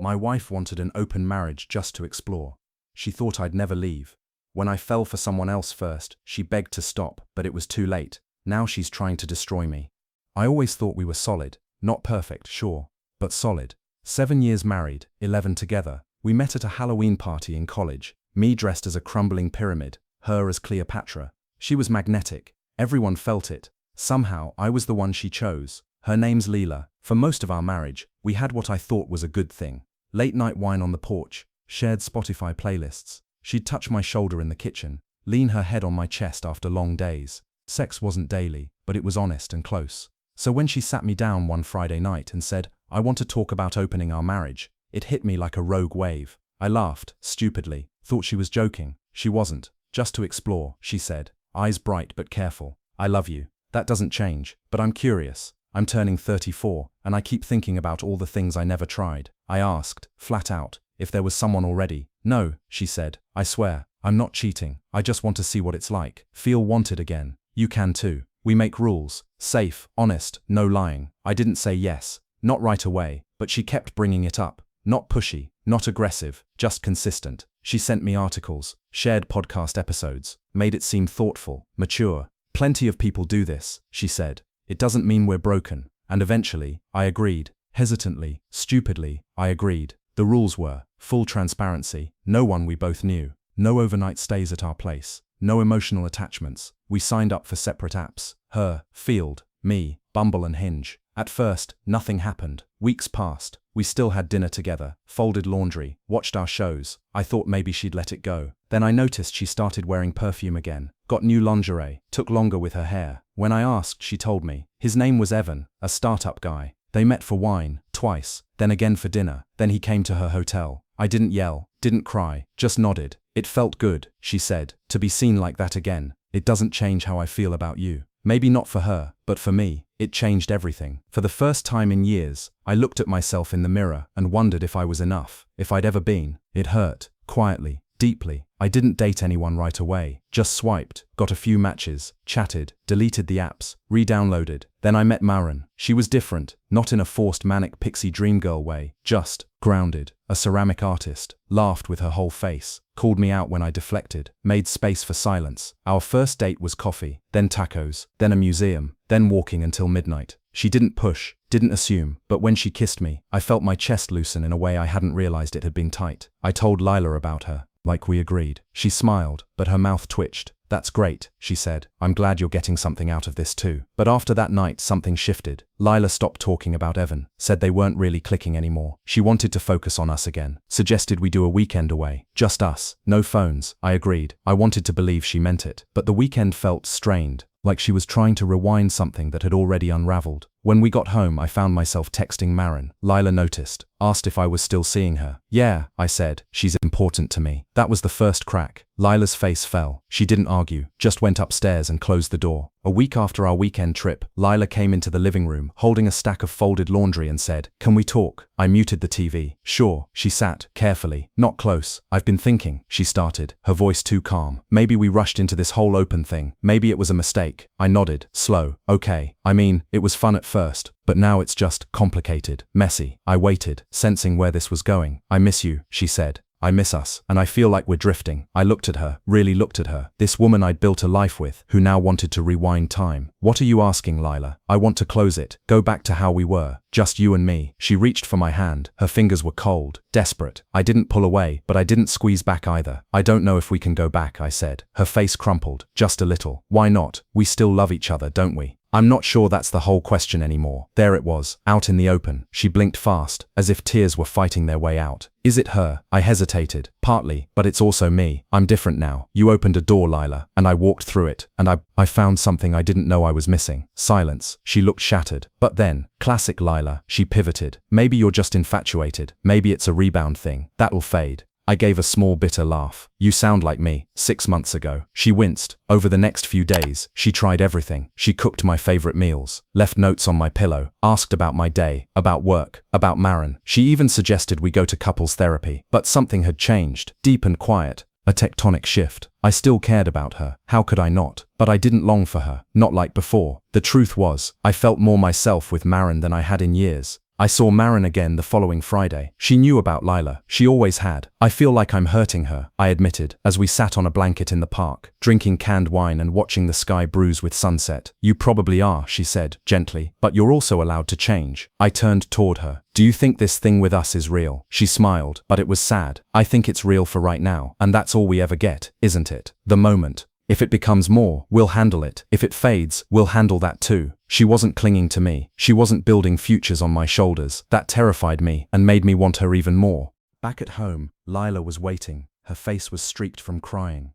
My wife wanted an open marriage just to explore. She thought I'd never leave. When I fell for someone else first, she begged to stop, but it was too late. Now she's trying to destroy me. I always thought we were solid. Not perfect, sure, but solid. 7 years married, 11 together. We met at a Halloween party in college. Me dressed as a crumbling pyramid, her as Cleopatra. She was magnetic. Everyone felt it. Somehow, I was the one she chose. Her name's Leela. For most of our marriage, we had what I thought was a good thing. Late night wine on the porch, shared Spotify playlists. She'd touch my shoulder in the kitchen, lean her head on my chest after long days. Sex wasn't daily, but it was honest and close. So when she sat me down one Friday night and said, "I want to talk about opening our marriage," it hit me like a rogue wave. I laughed, stupidly, thought she was joking. She wasn't. "Just to explore," she said, eyes bright but careful. "I love you. That doesn't change, but I'm curious. I'm turning 34, and I keep thinking about all the things I never tried." I asked, flat out, if there was someone already. "No," she said. "I swear, I'm not cheating. I just want to see what it's like. Feel wanted again. You can too. We make rules. Safe, honest, no lying." I didn't say yes. Not right away, but she kept bringing it up. Not pushy, not aggressive, just consistent. She sent me articles, shared podcast episodes, made it seem thoughtful, mature. "Plenty of people do this," she said. "It doesn't mean we're broken." And eventually, I agreed. Hesitantly, stupidly, I agreed. The rules were full transparency, no one we both knew, no overnight stays at our place, no emotional attachments. We signed up for separate apps, her, Field, me, Bumble and Hinge. At first, nothing happened. Weeks passed. We still had dinner together, folded laundry, watched our shows. I thought maybe she'd let it go. Then I noticed she started wearing perfume again, got new lingerie, took longer with her hair. When I asked, she told me. His name was Evan, a startup guy. They met for wine, twice, then again for dinner. Then he came to her hotel. I didn't yell, didn't cry, just nodded. "It felt good," she said, "to be seen like that again. It doesn't change how I feel about you." Maybe not for her, but for me, it changed everything. For the first time in years, I looked at myself in the mirror and wondered if I was enough, if I'd ever been. It hurt, quietly, deeply. I didn't date anyone right away, just swiped, got a few matches, chatted, deleted the apps, re-downloaded. Then I met Marin. She was different, not in a forced manic pixie dream girl way, just grounded, a ceramic artist, laughed with her whole face, called me out when I deflected, made space for silence. Our first date was coffee, then tacos, then a museum, then walking until midnight. She didn't push, didn't assume, but when she kissed me, I felt my chest loosen in a way I hadn't realized it had been tight. I told Lila about her, like we agreed. She smiled, but her mouth twitched. "That's great," she said. "I'm glad you're getting something out of this too." But after that night, something shifted. Lila stopped talking about Evan, said they weren't really clicking anymore. She wanted to focus on us again, suggested we do a weekend away. Just us, no phones. I agreed. I wanted to believe she meant it. But the weekend felt strained, like she was trying to rewind something that had already unraveled. When we got home, I found myself texting Marin. Lila noticed, asked if I was still seeing her. "Yeah," I said, "she's important to me." That was the first crack. Lila's face fell. She didn't argue, just went upstairs and closed the door. A week after our weekend trip, Lila came into the living room, holding a stack of folded laundry and said, "Can we talk?" I muted the TV. "Sure." She sat, carefully, not close. "I've been thinking," she started, her voice too calm. "Maybe we rushed into this whole open thing. Maybe it was a mistake." I nodded, slow. "Okay. I mean, it was fun at first, but now it's just complicated, messy." I waited, sensing where this was going. "I miss you," she said. "I miss us, and I feel like we're drifting." I looked at her, really looked at her. This woman I'd built a life with, who now wanted to rewind time. "What are you asking, Lila?" "I want to close it, go back to how we were, just you and me." She reached for my hand. Her fingers were cold, desperate. I didn't pull away, but I didn't squeeze back either. "I don't know if we can go back," I said. Her face crumpled, just a little. "Why not? We still love each other, don't we?" "I'm not sure that's the whole question anymore." There it was, out in the open. She blinked fast, as if tears were fighting their way out. "Is it her?" I hesitated. "Partly, but it's also me. I'm different now. You opened a door, Lila, and I walked through it, and I found something I didn't know I was missing." Silence. She looked shattered. But then, classic Lila, she pivoted. "Maybe you're just infatuated. Maybe it's a rebound thing. That'll fade." I gave a small bitter laugh. "You sound like me, 6 months ago." She winced. Over the next few days, she tried everything. She cooked my favorite meals, left notes on my pillow, asked about my day, about work, about Marin. She even suggested we go to couples therapy. But something had changed, deep and quiet. A tectonic shift. I still cared about her. How could I not? But I didn't long for her. Not like before. The truth was, I felt more myself with Marin than I had in years. I saw Marin again the following Friday. She knew about Lila. She always had. I feel like I'm hurting her, I admitted, as we sat on a blanket in the park, drinking canned wine and watching the sky bruise with sunset. You probably are, she said, gently, but you're also allowed to change. I turned toward her. Do you think this thing with us is real? She smiled, but it was sad. I think it's real for right now, and that's all we ever get, isn't it? The moment. If it becomes more, we'll handle it. If it fades, we'll handle that too. She wasn't clinging to me. She wasn't building futures on my shoulders. That terrified me and made me want her even more. Back at home, Lila was waiting. Her face was streaked from crying.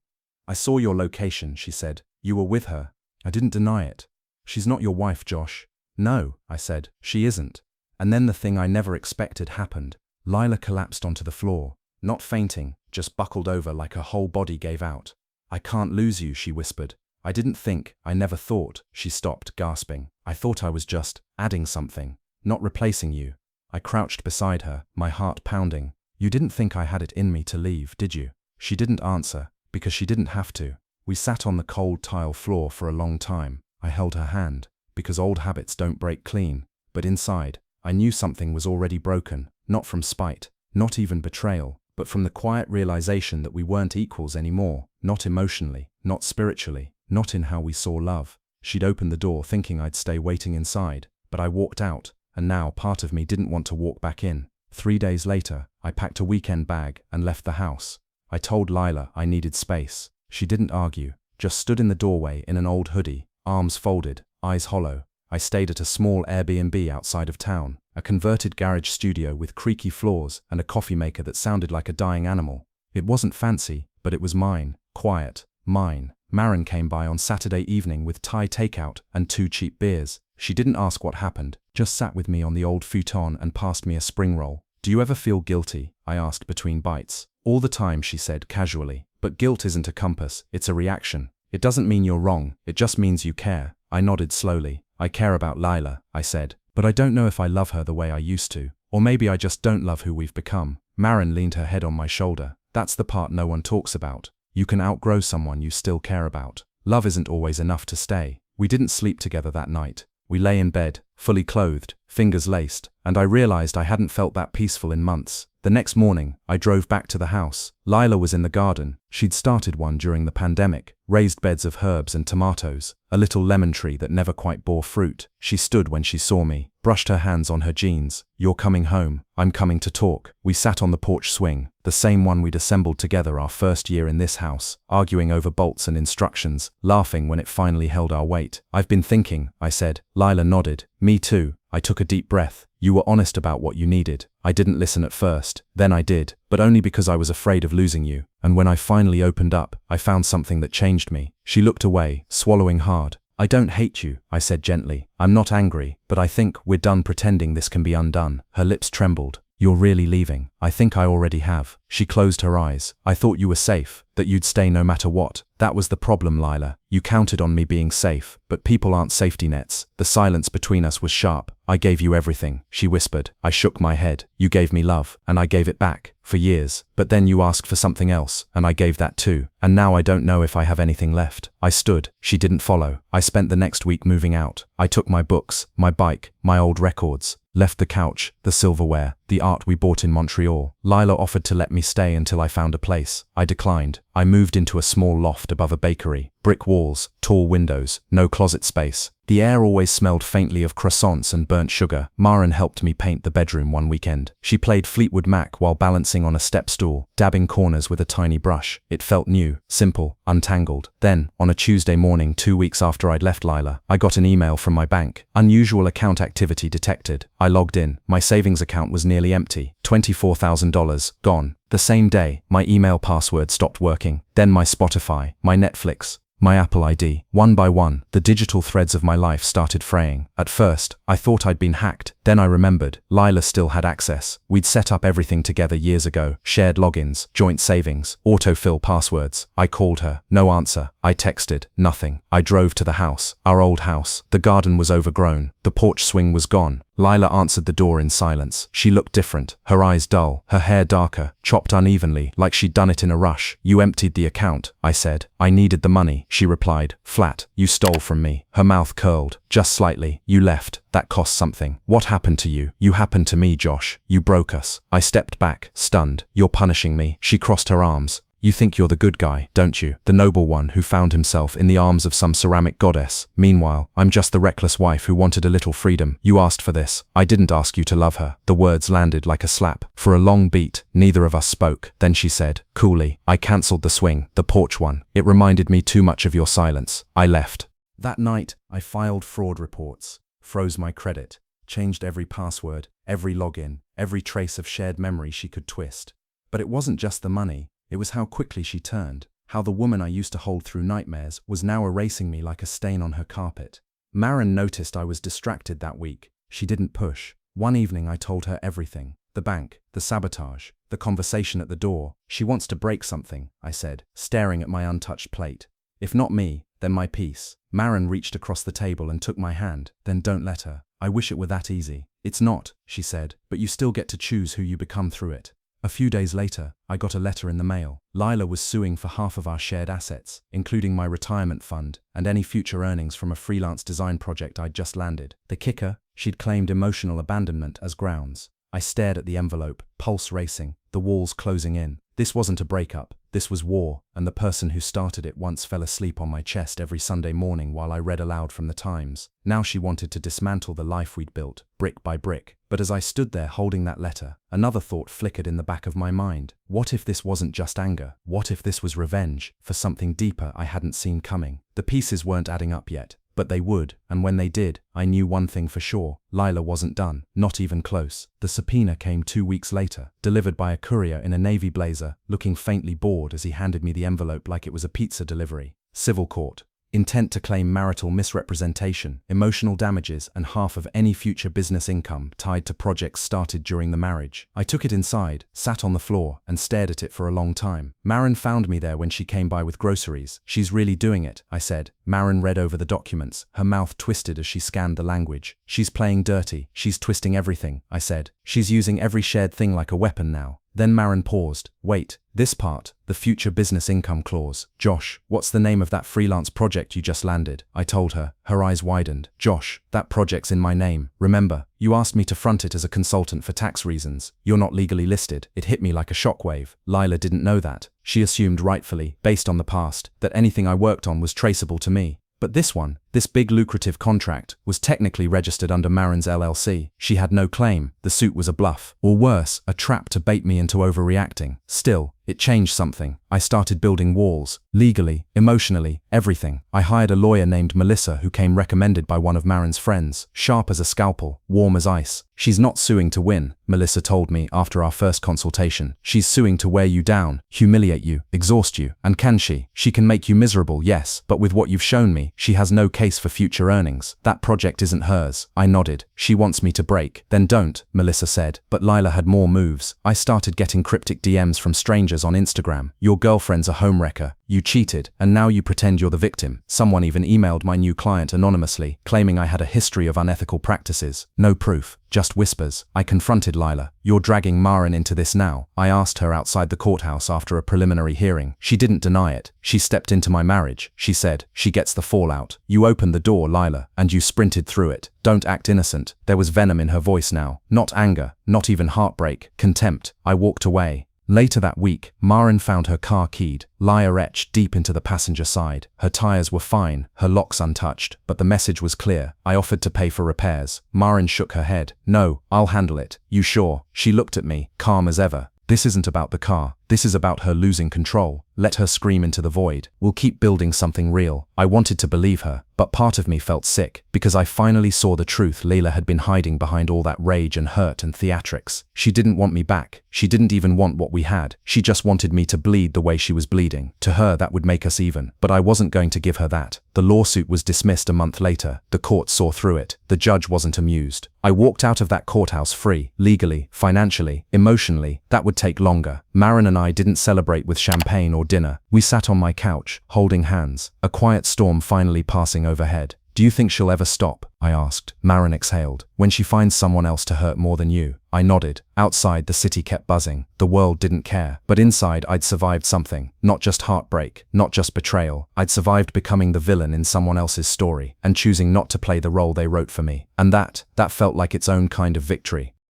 I saw your location, she said. You were with her. I didn't deny it. She's not your wife, Josh. No, I said, she isn't. And then the thing I never expected happened. Lila collapsed onto the floor, not fainting, just buckled over like her whole body gave out. I can't lose you, she whispered. I didn't think, I never thought. She stopped, gasping. I thought I was just adding something, not replacing you. I crouched beside her, my heart pounding. You didn't think I had it in me to leave, did you? She didn't answer, because she didn't have to. We sat on the cold tile floor for a long time. I held her hand, because old habits don't break clean. But inside, I knew something was already broken, not from spite, not even betrayal, but from the quiet realization that we weren't equals anymore, not emotionally, not spiritually, not in how we saw love. She'd opened the door thinking I'd stay waiting inside, but I walked out, and now part of me didn't want to walk back in. 3 days later, I packed a weekend bag and left the house. I told Lila I needed space. She didn't argue, just stood in the doorway in an old hoodie, arms folded, eyes hollow. I stayed at a small Airbnb outside of town, a converted garage studio with creaky floors and a coffee maker that sounded like a dying animal. It wasn't fancy, but it was mine, quiet, mine. Marin came by on Saturday evening with Thai takeout and 2 cheap beers. She didn't ask what happened, just sat with me on the old futon and passed me a spring roll. Do you ever feel guilty? I asked between bites. All the time, she said casually. But guilt isn't a compass, it's a reaction. It doesn't mean you're wrong, it just means you care. I nodded slowly. I care about Lila, I said, but I don't know if I love her the way I used to. Or maybe I just don't love who we've become. Marin leaned her head on my shoulder. That's the part no one talks about. You can outgrow someone you still care about. Love isn't always enough to stay. We didn't sleep together that night. We lay in bed, fully clothed, fingers laced, and I realized I hadn't felt that peaceful in months. The next morning, I drove back to the house. Lila was in the garden. She'd started one during the pandemic, raised beds of herbs and tomatoes, a little lemon tree that never quite bore fruit. She stood when she saw me, brushed her hands on her jeans. You're coming home. I'm coming to talk. We sat on the porch swing, the same one we'd assembled together our first year in this house, arguing over bolts and instructions, laughing when it finally held our weight. I've been thinking, I said. Lila nodded. Me too. I took a deep breath. You were honest about what you needed. I didn't listen at first, then I did, but only because I was afraid of losing you. And when I finally opened up, I found something that changed me. She looked away, swallowing hard. I don't hate you, I said gently. I'm not angry, but I think we're done pretending this can be undone. Her lips trembled. You're really leaving. I think I already have. She closed her eyes. I thought you were safe, that you'd stay no matter what. That was the problem, Lila. You counted on me being safe, but people aren't safety nets. The silence between us was sharp. I gave you everything, she whispered. I shook my head. You gave me love, and I gave it back, for years. But then you asked for something else, and I gave that too. And now I don't know if I have anything left. I stood. She didn't follow. I spent the next week moving out. I took my books, my bike, my old records, left the couch, the silverware, the art we bought in Montreal. Lila offered to let me stay until I found a place. I declined. I moved into a small loft above a bakery. Brick walls, tall windows, no closet space. The air always smelled faintly of croissants and burnt sugar. Marin helped me paint the bedroom one weekend. She played Fleetwood Mac while balancing on a step stool, dabbing corners with a tiny brush. It felt new, simple, untangled. Then, on a Tuesday morning 2 weeks after I'd left Lila, I got an email from my bank. Unusual account activity detected. I logged in. My savings account was nearly empty. $24,000 gone. The same day, my email password stopped working. Then my Spotify, my Netflix, my Apple ID. One by one, the digital threads of my life started fraying. At first, I thought I'd been hacked. Then I remembered, Lila still had access. We'd set up everything together years ago. Shared logins, joint savings, autofill passwords. I called her. No answer. I texted. Nothing. I drove to the house. Our old house. The garden was overgrown. The porch swing was gone. Lila answered the door in silence. She looked different, her eyes dull, her hair darker, chopped unevenly, like she'd done it in a rush. You emptied the account, I said. I needed the money, she replied, flat. You stole from me. Her mouth curled, just slightly. You left. That cost something. What happened to you? You happened to me, Josh. You broke us. I stepped back, stunned. You're punishing me. She crossed her arms. You think you're the good guy, don't you? The noble one who found himself in the arms of some ceramic goddess. Meanwhile, I'm just the reckless wife who wanted a little freedom. You asked for this. I didn't ask you to love her. The words landed like a slap. For a long beat, neither of us spoke. Then she said, coolly, I cancelled the swing, the porch one. It reminded me too much of your silence. I left. That night, I filed fraud reports, froze my credit, changed every password, every login, every trace of shared memory she could twist. But it wasn't just the money. It was how quickly she turned, how the woman I used to hold through nightmares was now erasing me like a stain on her carpet. Marin noticed I was distracted that week. She didn't push. One evening I told her everything. The bank, the sabotage, the conversation at the door. She wants to break something, I said, staring at my untouched plate. If not me, then my peace. Marin reached across the table and took my hand. Then don't let her. I wish it were that easy. It's not, she said, but you still get to choose who you become through it. A few days later, I got a letter in the mail. Lila was suing for half of our shared assets, including my retirement fund and any future earnings from a freelance design project I'd just landed. The kicker, she'd claimed emotional abandonment as grounds. I stared at the envelope, pulse racing, the walls closing in. This wasn't a breakup, this was war, and the person who started it once fell asleep on my chest every Sunday morning while I read aloud from the Times. Now she wanted to dismantle the life we'd built, brick by brick. But as I stood there holding that letter, another thought flickered in the back of my mind. What if this wasn't just anger? What if this was revenge for something deeper I hadn't seen coming? The pieces weren't adding up yet, but they would, and when they did, I knew one thing for sure. Lila wasn't done, not even close. The subpoena came 2 weeks later, delivered by a courier in a navy blazer, looking faintly bored as he handed me the envelope like it was a pizza delivery. Civil court. Intent to claim marital misrepresentation, emotional damages, and half of any future business income tied to projects started during the marriage. I took it inside, sat on the floor, and stared at it for a long time. Marin found me there when she came by with groceries. She's really doing it, I said. Marin read over the documents, her mouth twisted as she scanned the language. She's playing dirty. She's twisting everything, I said. She's using every shared thing like a weapon now. Then Marin paused. Wait, this part, the future business income clause. Josh, what's the name of that freelance project you just landed? I told her. Her eyes widened. Josh, that project's in my name. Remember, you asked me to front it as a consultant for tax reasons. You're not legally listed. It hit me like a shockwave. Lila didn't know that. She assumed rightfully, based on the past, that anything I worked on was traceable to me. But this one, this big lucrative contract, was technically registered under Marin's LLC. She had no claim. The suit was a bluff. Or worse, a trap to bait me into overreacting. Still, it changed something. I started building walls. Legally, emotionally, everything. I hired a lawyer named Melissa who came recommended by one of Marin's friends. Sharp as a scalpel, warm as ice. She's not suing to win, Melissa told me after our first consultation. She's suing to wear you down, humiliate you, exhaust you. And can she? She can make you miserable, yes, but with what you've shown me, she has no case for future earnings. That project isn't hers. I nodded. She wants me to break. Then don't, Melissa said. But Lila had more moves. I started getting cryptic DMs from strangers on Instagram. Your girlfriend's a homewrecker. You cheated, and now you pretend you're the victim. Someone even emailed my new client anonymously, claiming I had a history of unethical practices. No proof, just whispers. I confronted Lila. You're dragging Marin into this now. I asked her outside the courthouse after a preliminary hearing. She didn't deny it. She stepped into my marriage. She said, she gets the fallout. You opened the door, Lila, and you sprinted through it. Don't act innocent. There was venom in her voice now. Not anger, not even heartbreak, contempt. I walked away. Later that week, Marin found her car keyed, Lila etched deep into the passenger side. Her tires were fine, her locks untouched, but the message was clear. I offered to pay for repairs. Marin shook her head. No, I'll handle it. You sure? She looked at me, calm as ever. This isn't about the car. This is about her losing control. Let her scream into the void. We'll keep building something real. I wanted to believe her, but part of me felt sick, because I finally saw the truth Lila had been hiding behind all that rage and hurt and theatrics. She didn't want me back. She didn't even want what we had. She just wanted me to bleed the way she was bleeding. To her, that would make us even. But I wasn't going to give her that. The lawsuit was dismissed a month later. The court saw through it. The judge wasn't amused. I walked out of that courthouse free, legally, financially, emotionally. That would take longer. Marin and I didn't celebrate with champagne or dinner. We sat on my couch, holding hands, a quiet storm finally passing overhead. Do you think she'll ever stop? I asked. Marin exhaled. When she finds someone else to hurt more than you. I nodded. Outside, the city kept buzzing. The world didn't care. But inside, I'd survived something. Not just heartbreak, not just betrayal. I'd survived becoming the villain in someone else's story, and choosing not to play the role they wrote for me. And that felt like its own kind of victory.